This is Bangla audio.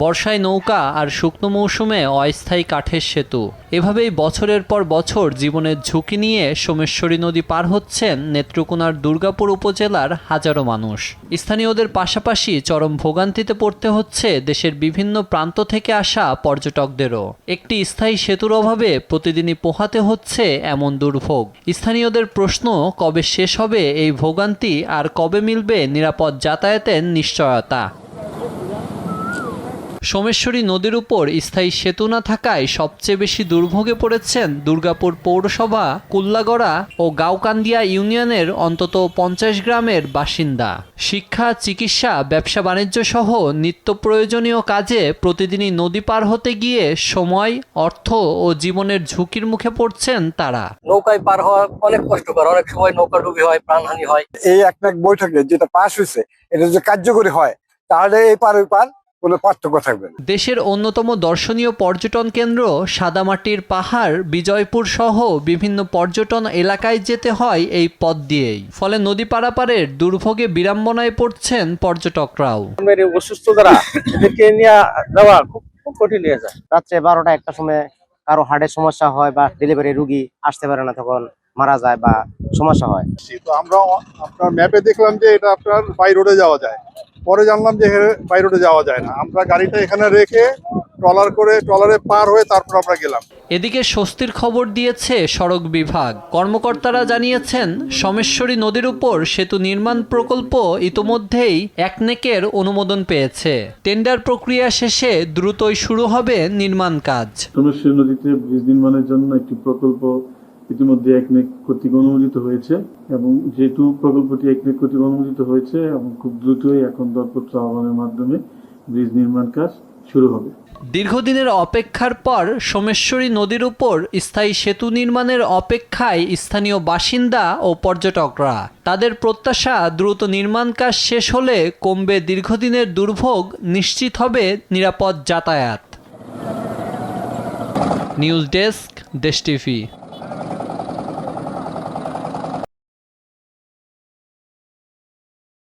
বর্ষায় নৌকা আর শুকনো মৌসুমে অস্থায়ী কাঠের সেতু, এভাবেই বছরের পর বছর জীবনের ঝুঁকি নিয়ে সোমেশ্বরী নদী পার হচ্ছেন নেত্রকোনার দুর্গাপুর উপজেলার হাজারো মানুষ। স্থানীয়দের পাশাপাশি চরম ভোগান্তিতে পড়তে হচ্ছে দেশের বিভিন্ন প্রান্ত থেকে আসা পর্যটকদেরও। একটি স্থায়ী সেতুর অভাবে প্রতিদিনই পোহাতে হচ্ছে এমন দুর্ভোগ। স্থানীয়দের প্রশ্ন, কবে শেষ হবে এই ভোগান্তি আর কবে মিলবে নিরাপদ যাতায়াতের নিশ্চয়তা। সোমেশ্বরী নদীর উপর স্থায়ী সেতু না থাকায় সবচেয়ে বেশি দুর্ভোগে পড়েছেন দুর্গাপুর পৌরসভা, কুল্লাগড়া ও গাওকান্দিয়া ইউনিয়নের অন্তত 50 গ্রামের বাসিন্দা। শিক্ষা, চিকিৎসা, ব্যবসা বাণিজ্য সহ নিত্য প্রয়োজনীয় কাজে প্রতিদিনই নদী পার হতে গিয়ে সময়, অর্থ ও জীবনের ঝুঁকির মুখে পড়ছেন তারা। নৌকায় পার হওয়া অনেক কষ্টকর, অনেক সময় নৌকা ডুবি হয়, প্রাণহানি হয়। এই এক বৈঠকে যেটা পাশ হয়েছে এটা যদি কার্যকরী হয় তাহলে এই পার ওই পার কোনো পার্থক্য থাকবে না। দেশের অন্যতম দর্শনীয় পর্যটন কেন্দ্র সাদামাটির পাহাড়, বিজয়পুর সহ বিভিন্ন পর্যটন এলাকায় যেতে হয় এই পথ দিয়েই। ফলে নদী পারাপারের দুর্ভোগে বিড়ম্বনায় পড়ছেন পর্যটকরাও। অসুস্থ যারা এদেরকে নিয়ে যাওয়া খুব কঠিন হয়ে যায়। রাত্রে 12টা-1টার সময় কারো হার্টের সমস্যা হয় বা ডেলিভারি রুগী আসতে পারে না, তখন মারা যায় বা সমস্যা হয়। তো আমরা আপনার ম্যাপে দেখলাম যে এটা আপনার বাই রোডে যাওয়া যায়, পরে জানলাম যে বাই রোডে যাওয়া যায় না। আমরা গাড়িটা এখানে রেখে ট্রলারে পার হয়ে তারপর আমরা গেলাম। এদিকে স্বস্তির খবর দিয়েছে সড়ক বিভাগ। কর্মকর্তারা জানিয়েছেন, সোমেশ্বরী নদীর উপর সেতু নির্মাণ প্রকল্প ইতোমধ্যেই একনেকের অনুমোদন পেয়েছে। টেন্ডার প্রক্রিয়া শেষে দ্রুতই শুরু হবে নির্মাণ কাজ। সোমেশ্বরী নদীতে ব্রিজ নির্মাণের জন্য একটি প্রকল্প ইতিমধ্যে একনেক কর্তৃক অনুমোদিত হয়েছে এবং যেহেতু প্রকল্পটি একনেক কর্তৃক অনুমোদিত হয়েছে এবং খুব দ্রুতই এখন দরপত্র আহ্বানের মাধ্যমে ব্রিজ নির্মাণ কাজ শুরু হবে। দীর্ঘদিনের অপেক্ষার পর সোমেশ্বরী নদীর উপর স্থায়ী সেতু নির্মাণের অপেক্ষায় স্থানীয় বাসিন্দা ও পর্যটকরা। তাদের প্রত্যাশা, দ্রুত নির্মাণ কাজ শেষ হলে কমবে দীর্ঘদিনের দুর্ভোগ, নিশ্চিত হবে নিরাপদ যাতায়াত। নিউজ ডেস্ক, দেশ টিভি।